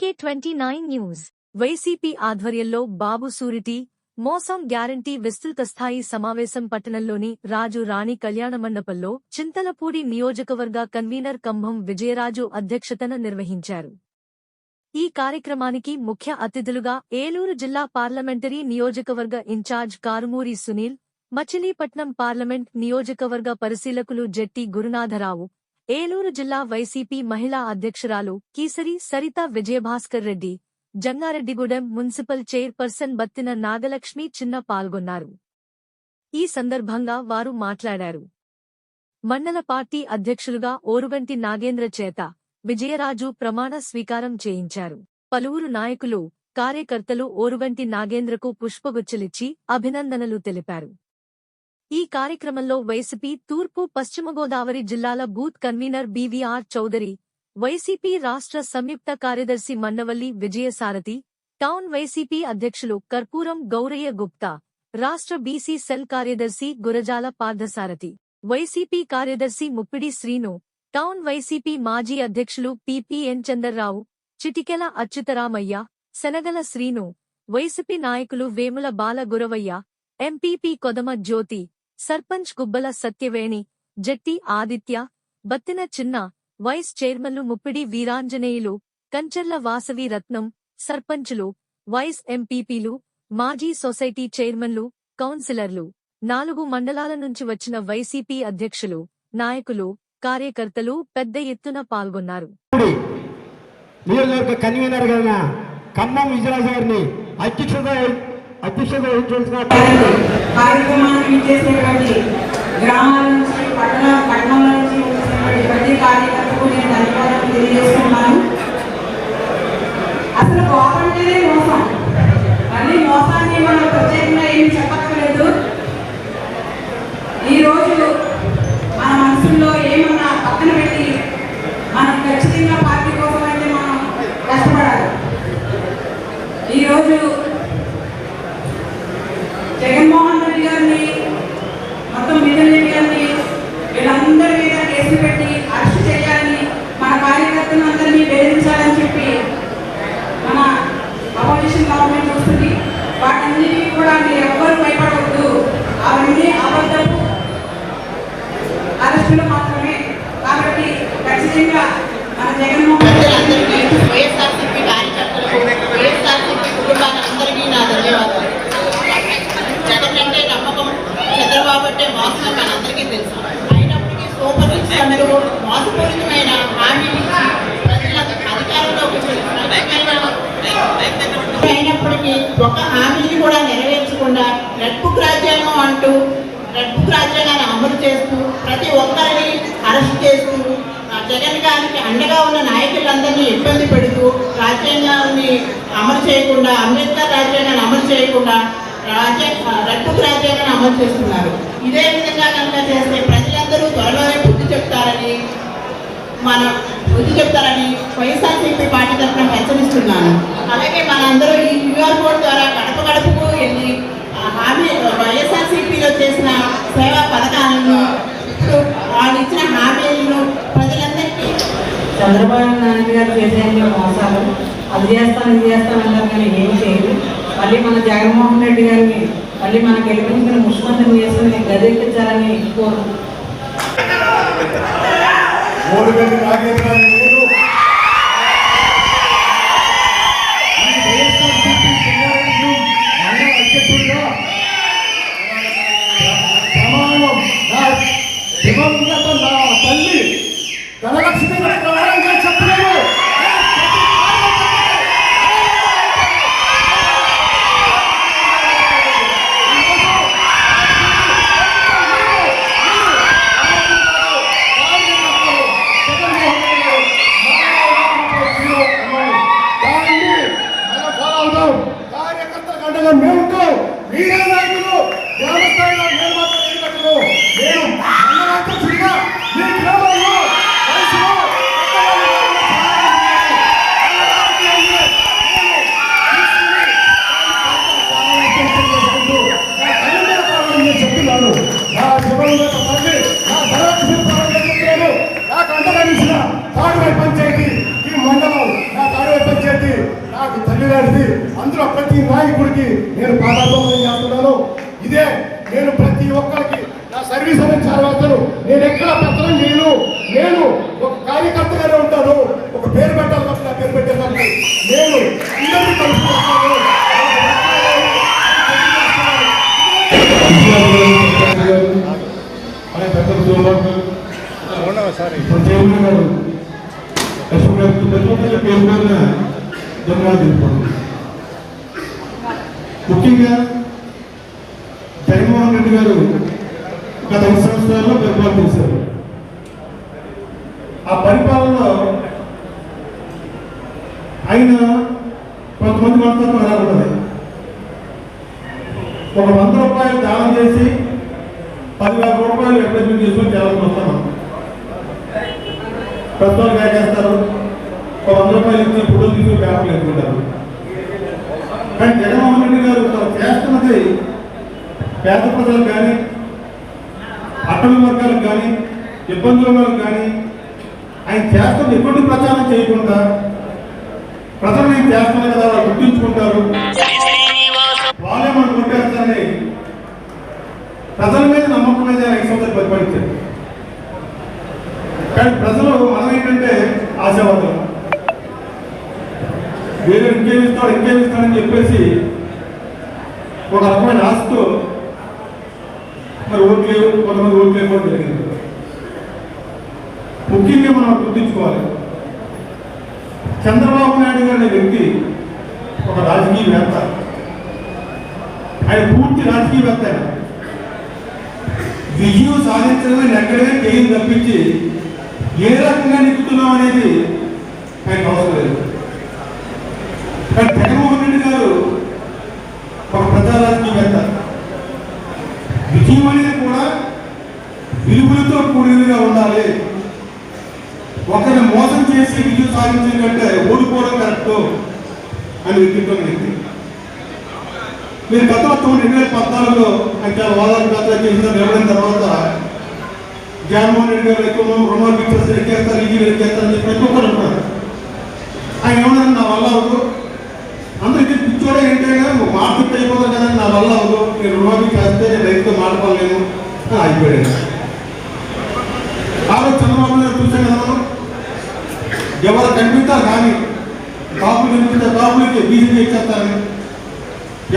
TK29 news. YCP ఆధ్వర్యంలో బాబు surety మోసం guarantee విస్తృత స్థాయి సమావేశం పట్టణంలోని రాజు రాణి కళ్యాణ మండపంలో చింతలపూడి నియోజకవర్గ కన్వీనర్ కంభం విజయరాజు అధ్యక్షతన నిర్వహించారు. ఈ కార్యక్రమానికి ముఖ్య అతిథులుగా ఏలూరు జిల్లా పార్లమెంటరీ నియోజకవర్గ ఇన్ఛార్జ్ కారుమూరి సునీల్, మచిలీపట్నం పార్లమెంట్ నియోజకవర్గ పరిశీలకులు జెట్టి గురునాథరావు, ఏలూరు జిల్లా వైసీపీ మహిళా అధ్యక్షురాలు కీసరి సరిత విజయభాస్కర్ రెడ్డి, జంగారెడ్డిగూడెం మున్సిపల్ చైర్పర్సన్ బత్తిన నాగలక్ష్మి చిన్న పాల్గొన్నారు. ఈ సందర్భంగా వారు మాట్లాడారు. మండల పార్టీ అధ్యక్షులుగా ఓరుగంటి నాగేంద్ర చేత విజయరాజు ప్రమాణ స్వీకారం చేయించారు. పలువురు నాయకులు, కార్యకర్తలు ఓరుగంటి నాగేంద్రకు పుష్పగుచ్చలిచ్చి అభినందనలు తెలిపారు. ఈ కార్యక్రమంలో వైసీపీ తూర్పు పశ్చిమ గోదావరి జిల్లాల booth convener BVR Chowdary, YCP రాష్ట్ర సంయుక్త కార్యదర్శి మన్నవల్లి విజయసారథి, టౌన్ వైసీపీ అధ్యక్షులు కర్పూరం గౌరయ్య గుప్తా, రాష్ట్ర బీసీ సెల్ కార్యదర్శి గురజాల పార్థసారథి, వైసీపీ కార్యదర్శి ముప్పిడి శ్రీను, టౌన్ వైసీపీ మాజీ అధ్యక్షులు పీపీఎన్ చందర్రావు, చిటికెల అచ్యుతరామయ్య, శనగల శ్రీను, వైసీపీ నాయకులు వేముల బాల గురవయ్య, ఎంపీపీ కొదమ జ్యోతి, సర్పంచ్ గుబ్బల సత్యవేణి, జెట్టి ఆదిత్య, బత్తిన చిన్న, వైస్ చైర్మన్లు ముప్పిడి వీరాంజనేయులు, కంచర్ల వాసవి రత్నం, సర్పంచులు, వైస్ ఎంపీపీలు, మాజీ సొసైటీ చైర్మన్లు, కౌన్సిలర్లు, 4 మండలాల నుంచి వచ్చిన వైసీపీ అధ్యక్షులు, నాయకులు, కార్యకర్తలు పెద్ద ఎత్తున పాల్గొన్నారు. కార్యక్రమానికి చేసేటువంటి గ్రామాల నుంచి పట్టణాల నుంచి వచ్చినటువంటి ప్రతి కార్యకర్తకు నేను ధన్యవాదాలు తెలియజేస్తున్నాను. అసలు బాగుంటేనే మోసం, మళ్ళీ మోసాన్ని మనం ప్రత్యేకంగా ఏమి చెప్పక్కర్లేదు. ఈరోజు మన మనసుల్లో ఏమన్నా పక్కన పెట్టి మనం ఖచ్చితంగా పార్టీ కోసం అయితే మనం కష్టపడాలి. ఈరోజు జగన్మోహన్ రెడ్డి గారిని, మొత్తం మిథున్ రెడ్డి గారిని వీళ్ళందరి మీద కేసులు పెట్టి అరెస్ట్ చేయాలని, మన కార్యకర్తలందరినీ బెదిరించాలని చెప్పి మన అపోజిషన్ గవర్నమెంట్ చూస్తుంది. వాటన్నిటికీ కూడా మీరు ఎవ్వరూ భయపడవద్దు. అవన్నీ అబద్ధపు అరెస్టులు మాత్రమే. కాబట్టి ఖచ్చితంగా మన జగన్మోహన్ రెడ్డి వైఎస్ఆర్సీపీ కార్యకర్తలకు, వైఎస్ఆర్సీపీ కుటుంబాలందరికీ నా ధన్యవాదాలు. జగన్ అంటే నమ్మకం, చంద్రబాబు అంటే మోసం మనందరికీ తెలుసు. అయినప్పటికీ సూపర్ సిక్స్ అంటూ మోసపూరితమైన హామీలు ప్రజలకు అధికారంలోకి అయినప్పటికీ ఒక హామీని కూడా నెరవేర్చకుండా రెడ్ బుక్ రాజ్యాంగం అంటూ రెడ్ బుక్ రాజ్యాంగాన్ని అమలు చేస్తూ ప్రతి ఒక్కరిని అరెస్ట్ చేస్తూ జగన్ గారికి అండగా ఉన్న నాయకులందరినీ ఇబ్బంది పెడుతూ రాజ్యాంగాన్ని అమలు చేయకుండా, అంబేద్కర్ రాజ్యాంగాన్ని అమలు చేయకుండా రెడ్ బుక్ రాజ్యాంగాన్ని అమలు చేస్తున్నారు. ఇదే విధంగా కనుక చేస్తే ప్రజలందరూ త్వరలోనే బుద్ధి చెప్తారని వైఎస్ఆర్సీపీ పార్టీ తరఫున హెచ్చరిస్తున్నాను. అలాగే మనందరూ ఈ క్యూఆర్ కోడ్ ద్వారా గడప గడపకు వెళ్ళి హామీ వైఎస్ఆర్సీపీలో చేసిన సేవా పథకాలను, ఇప్పుడు వాళ్ళు ఇచ్చిన హామీలను ప్రజలందరికీ చంద్రబాబు నాయుడు గారు చేసే మోసాలు అది చేస్తాను ఇది చేస్తానంటారు కానీ ఏం చేయదు. మళ్ళీ మన జగన్మోహన్ రెడ్డి గారిని మళ్ళీ మనకు గెలిపించిన ముఖ్యమంత్రిని చేసుకుని గద్దెక్కించాలని కోరు. నేను ప్రతి నాయకుడికి నేను పాదాభివందనం చేస్తున్నాను. ఇదే నేను ప్రతి ఒక్కరికి నా సర్వీస్ అనేది చదవతాను. నేను ఎక్కడ పత్రం చేయను. నేను ఒక కార్యకర్తగానే ఉంటాను. ఒక పేరు పెట్టాలి తప్ప నా పేరు పెట్టేదాన్ని నేను అందరినీ కలుసుకుంటాను. ముఖ్యంగా జగన్మోహన్ రెడ్డి గారు గత 5 సంవత్సరాల్లో పరిపాలన చేశారు. ఆ పరిపాలనలో ఆయన కొంతమంది మనస్తత్వం ఎలా ఉంటుంది, ఒక 100 రూపాయలు దానం చేసి 10,000 రూపాయలు అడ్వర్టైజ్మెంట్ చేసుకొని చాలా వస్తాం. ప్రస్తుతాలు వేగేస్తారు, ఒక 100 రూపాయలు ఇచ్చిన ఫోటోలు తీసుకుని పేపర్లు ఎత్తుకుంటారు. కానీ జగన్మోహన్ రెడ్డి గారు చేస్తున్నది పేద ప్రజలకు కానీ, అట్టడి వర్గాలకు కానీ, ఇబ్బందుల వాళ్ళకి కానీ ఆయన చేస్తున్న ఎటువంటి ప్రచారం చేయకుండా ప్రజలు నేను చేస్తున్నాను కదా వాళ్ళు గుర్తించుకుంటారు, వాళ్ళే మనం కొట్టేస్తారని ప్రజల మీద నమ్మకం మీద 5 సంవత్సరాలు పరిపాలించారు. కానీ ప్రజలు మనం ఏంటంటే ఆశావాదం, వేరే ఇంకేమిస్తాడని చెప్పేసి ఒక రకమైన ఆశతో మరి ఓట్లేవు, కొంతమంది ఓట్లేవు కూడా జరిగింది. ముఖ్యంగా మనం గుర్తించుకోవాలి, చంద్రబాబు నాయుడు గారి వ్యక్తి ఒక రాజకీయవేత్త. ఆయన పూర్తి రాజకీయవేత్త. విజయం సాధించడమే ఎక్కడమే చేయం తప్పించి ఏ రకంగా నిక్కుతున్నాం అనేది ఆయనకు అవసరం లేదు. కానీ జగన్మోహన్ రెడ్డి గారు ఒక ప్రజా రాజకీయవేత్త. విజయం అనేది కూడా విలువలతో కూడినదిగా ఉండాలి. ఒకరిని మోసం చేసి విజయం సాధించిన కంటే ఓడిపోవడం కరెక్ట్ అని వ్యక్తిత్వం వ్యక్తి. మీరు గతంలో 2014లో ఆయన చాలా వాదాలు నిలబడిన తర్వాత జగన్మోహన్ రెడ్డి గారు ఎక్కువ రుణాలు పిక్చర్స్ ఎక్కేస్తారు, ఈజీ ఎక్కేస్తారని చెప్పి ప్రతి ఒక్కరు అంటున్నారు. ఆయన ఏమన్నా నా వల్ల అవ్వదు, అందరికీ పిచ్చోడే ఏంటైనా మార్కెట్ అయిపోతాం కదా, నా వల్ల అవ్వదు, నేను రుణాలు చేస్తే నేను రైతుతో మాట్లాడలేను అని అయిపోయాడు. ఆ రోజు చంద్రబాబు గారు చూసాం కదా మనం, ఎవరు కనిపిస్తారు కానీ కాపులు కనిపిస్తారు, కాపులకి బీజేపీ ఇచ్చేస్తారని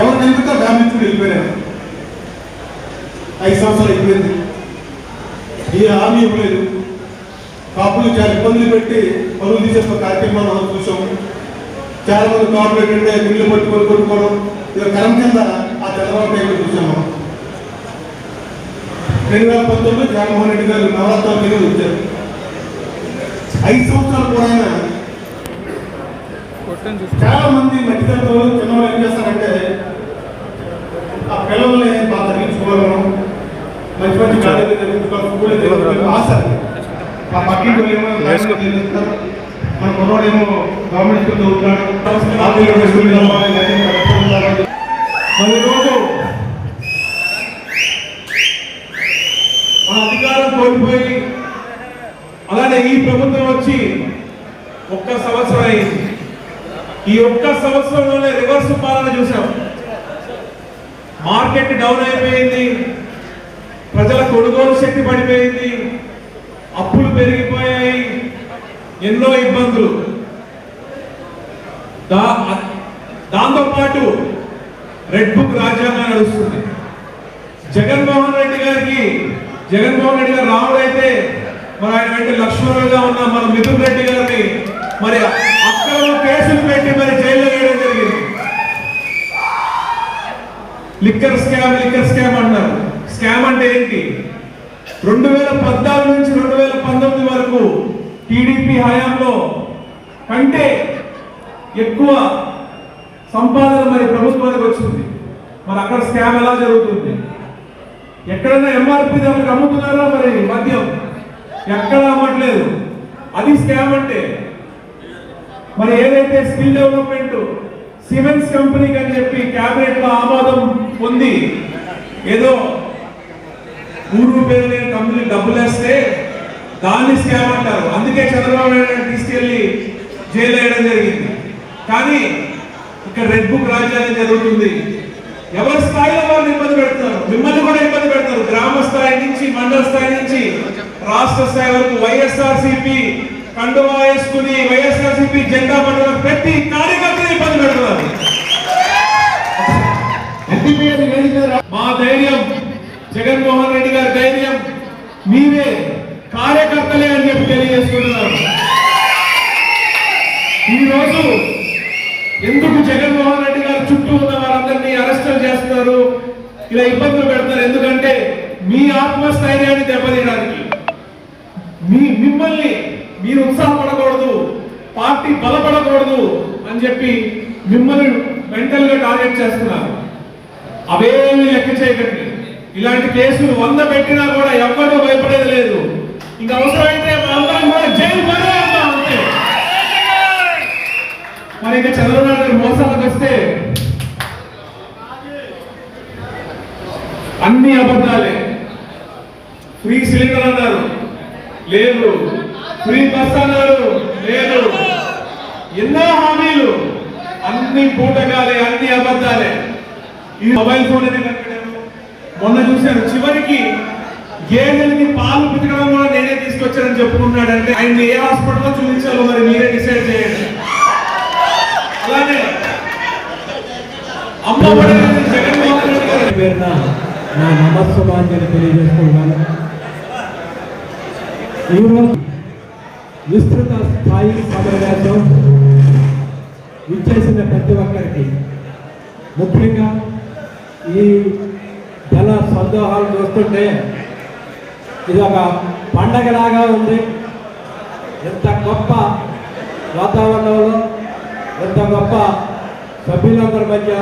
ఎవరు కనిపిస్తారు ఫ్యామిలీ వెళ్ళిపోయారు. 5 సంవత్సరాలు అయిపోయింది, ఏ హామీ ఇవ్వలేదు. కాపులు చాలా ఇబ్బందులు పెట్టి పనులు తీసే కార్యక్రమాలు మనం చూసాము. చాలా మంది కార్పొరేట్ అంటే బిల్లు పట్టుకొని కొట్టుకోవడం, ఇక కరం కింద ఆ చంద్రబాబు టైంలో చూసాము. 2019లో జగన్మోహన్ రెడ్డి గారు నవరత్నాల మీద వచ్చారు. 5 సంవత్సరాలు కూడా ఆయన చాలా మంది మధ్యతరగతులు చిన్నవాళ్ళు ఏం చేస్తారంటే ఆ పిల్లల్ని బాగా తగ్గించుకోవడం, మంచి మంచి కాలేజీలు చదివించుకోవాలి ఆశ. ఆ పక్కింటి ఏమో చదివిస్తారు, మన కుర్రోడేమో గవర్నమెంట్ స్కూల్ చదువుతున్నాడు, మరి రోజు మన అధికారం కోల్పోయి అలానే ఈ ప్రభుత్వం వచ్చి 1 సంవత్సరం అయింది. ఈ 1 సంవత్సరంలోనే రివర్స్ పాలన చూసాం. మార్కెట్ డౌన్ అయిపోయింది, ప్రజల కొనుగోలు శక్తి పడిపోయింది, అప్పులు పెరిగిపోయాయి, ఎన్నో ఇబ్బందులు. దాంతోపాటు రెడ్ బుక్ రాజ్యాంగం నడుస్తుంది. జగన్మోహన్ రెడ్డి గారు రాముడైతే మరి ఆయన వెంట లక్ష్మణులుగా ఉన్న మన మిథున్ రెడ్డి గారిని మరి అక్రమ కేసులు పెట్టి మరి జైల్లో వేయడం జరిగింది. లిక్కర్ స్కామ్ అంటారు. స్కామ్ అంటే ఏంటి? 2014 నుంచి 2019 వరకు టీడీపీ హయాంలో కంటే ఎక్కువ సంపాదన మరి ప్రభుత్వానికి వచ్చింది. మరి అక్కడ స్కామ్ ఎలా జరుగుతుంది? ఎక్కడైనా ఎంఆర్పీ ధరకు అమ్ముతున్నారా? మరి మద్యం ఎక్కడ అమ్మట్లేదు, అది స్కామ్ అంటే. మరి ఏదైతే స్కిల్ డెవలప్మెంట్ సిమెంట్స్ కంపెనీకి అని చెప్పి క్యాబినెట్ లో ఆమోదం పొంది ఏదో ఊరు పేరు లేని కంపెనీ డబ్బులు వేస్తే దాన్ని స్కామ్ అంటారు. అందుకే చంద్రబాబు నాయుడు తీసుకెళ్లి జైలు వేయడం జరిగింది. కానీ ఇక్కడ రెడ్ బుక్ రాజ్యాంగం జరుగుతుంది. ఎవరి స్థాయిలో వాళ్ళు ఇబ్బంది పెడతారు, మిమ్మల్ని కూడా ఇబ్బంది పెడతారు. గ్రామ స్థాయి నుంచి మండల స్థాయి నుంచి రాష్ట్ర స్థాయి వరకు వైఎస్ఆర్సీపీ కండువా వేసుకుని వైఎస్ఆర్సీపీ జెండా పట్టుకుని ప్రతి కార్యకర్తని ఇబ్బంది పెడుతున్నారు. మా ధైర్యం జగన్మోహన్ రెడ్డి గారి ధైర్యం మీరే కార్యకర్తలే అని చెప్పి తెలియజేసుకుంటున్నారు. ఈరోజు ఎందుకు జగన్మోహన్ రెడ్డి గారు చుట్టూ ఉన్న వారందరినీ అరెస్టులు చేస్తున్నారు, ఇలా ఇబ్బందులు పెడతారు? ఎందుకంటే మీ ఆత్మస్థైర్యాన్ని దెబ్బతీయడానికి, మిమ్మల్ని మీరు ఉత్సాహపడకూడదు, పార్టీ బలపడకూడదు అని చెప్పి మిమ్మల్ని మెంటల్ గా టార్గెట్ చేస్తున్నారు. అవేమి లెక్క చేయకండి. ఇలాంటి కేసులు 100 పెట్టినా కూడా ఎవ్వరూ భయపడేది లేదు. ఇంకా అవసరమైతే అందరం కూడా జైలు పడేద్దాం అంతే. మరి ఇంకా చంద్రబాబు నాయుడు మోసాలకు వస్తే అన్ని అబద్ధాలే. ఫ్రీ సిలిండర్ అన్నారు, లేదు. ఫ్రీ బస్ అన్నారు, లేదు. ఎన్నో హామీలు, అన్ని పూటకాలే, అన్ని అబద్ధాలే. ఈ మొబైల్ ఫోన్ అనేది కట్టడాను మొన్న చూశాను. చివరికి గేదెలకి పాలు పితకడం కూడా నేనే తీసుకొచ్చానని చెప్పుకున్నాడంటే ఆయన ఏ హాస్పిటల్లో చూపించాలో మరి మీరే డిసైడ్ చేయండి. అలానే అమ్మఒడి జగన్మోహన్ రెడ్డి గారి పేరున నా నమస్సుమాంజలి తెలియజేసుకుంటున్నాను. ఈరోజు విస్తృత స్థాయి సమావేశం ఇచ్చేసిన ప్రతి ఒక్కరికి, ముఖ్యంగా ఈ జన సందోహాలు చూస్తుంటే ఇది ఒక పండగలాగా ఉంది. ఎంత గొప్ప వాతావరణంలో, ఎంత గొప్ప సభ్యులందరి మధ్య,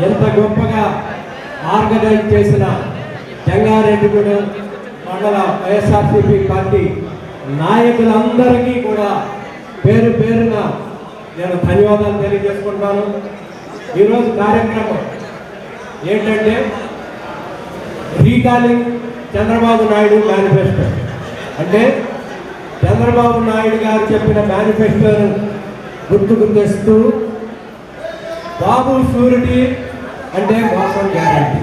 ఎంత గొప్పగా ఆర్గనైజ్ చేసిన జంగారెడ్డిగూడెం మండల వైఎస్ఆర్సీపీ పార్టీ నాయకులందరికీ కూడా పేరు పేరున నేను ధన్యవాదాలు తెలియజేసుకుంటాను. ఈరోజు కార్యక్రమం ఏంటంటే రీకాలింగ్ చంద్రబాబు నాయుడు మేనిఫెస్టో. అంటే చంద్రబాబు నాయుడు గారు చెప్పిన మేనిఫెస్టోను గుర్తుకు తెస్తూ బాబు షూరిటీ అంటే మోసం గ్యారంటీ.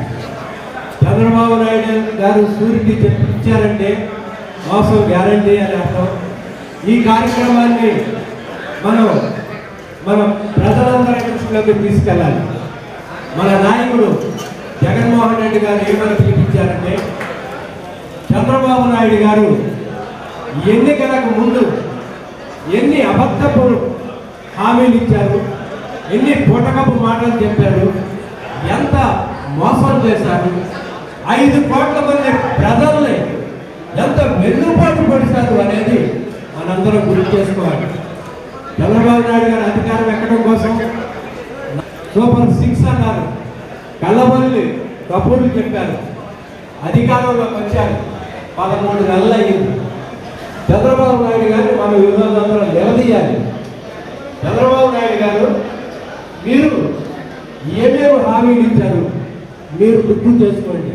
చంద్రబాబు నాయుడు గారు షూరిటీ ఇచ్చారంటే మోసం గ్యారంటీ అని అర్థం. ఈ కార్యక్రమాన్ని మనం ప్రజలందరి దృష్టిలోకి తీసుకెళ్ళాలి. మన నాయకుడు జగన్మోహన్ రెడ్డి గారు ఏమని పిలిపించారంటే, చంద్రబాబు నాయుడు గారు ఎన్నికలకు ముందు ఎన్ని అబద్ధపు హామీలు ఇచ్చారు, ఎన్ని పూటకపు మాటలు చెప్పారు, ఎంత మోసం చేశారు, 5 కోట్ల మంది ప్రజల్ని ఎంత వెన్నుపాటు పడిశారు అనేది మనందరం గుర్తు చేసుకోవాలి. చంద్రబాబు నాయుడు గారు అధికారం ఎక్కడం కోసం సూపర్ 6 అన్నారు, కళ్ళబొల్లి కబుర్లు చెప్పారు. అధికారంలోకి వచ్చారు, 13 నెలలు అయ్యింది. చంద్రబాబు నాయుడు గారు మన విరోధులందరూ నిలదీయాలి. చంద్రబాబు నాయుడు గారు మీరు ఏమేమి హామీలు ఇచ్చారు మీరు గుర్తు చేసుకోండి,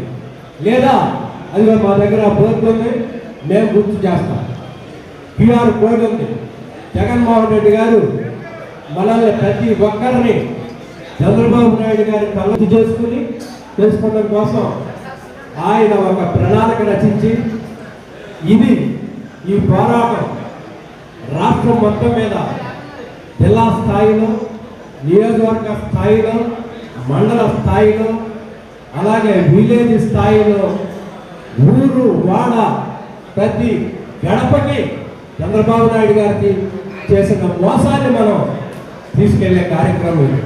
లేదా అది మా దగ్గర బోర్డు ఉంది, మేము గుర్తు చేస్తాం. QR కోడ్ ఉంది. జగన్మోహన్ రెడ్డి గారు మనల్ని ప్రతి ఒక్కరిని చంద్రబాబు నాయుడు గారి కలెక్ట్ చేసుకోవడం కోసం ఆయన ఒక ప్రణాళిక రచించి, ఈ పోరాటం రాష్ట్రం మొత్తం మీద జిల్లా స్థాయిలో, నియోజకవర్గ స్థాయిలో, మండల స్థాయిలో, అలాగే విలేజ్ స్థాయిలో, ఊరు వాడ ప్రతి గడపకి చంద్రబాబు నాయుడు గారికి చేసిన మోసాన్ని మనం తీసుకెళ్లే కార్యక్రమం ఇది.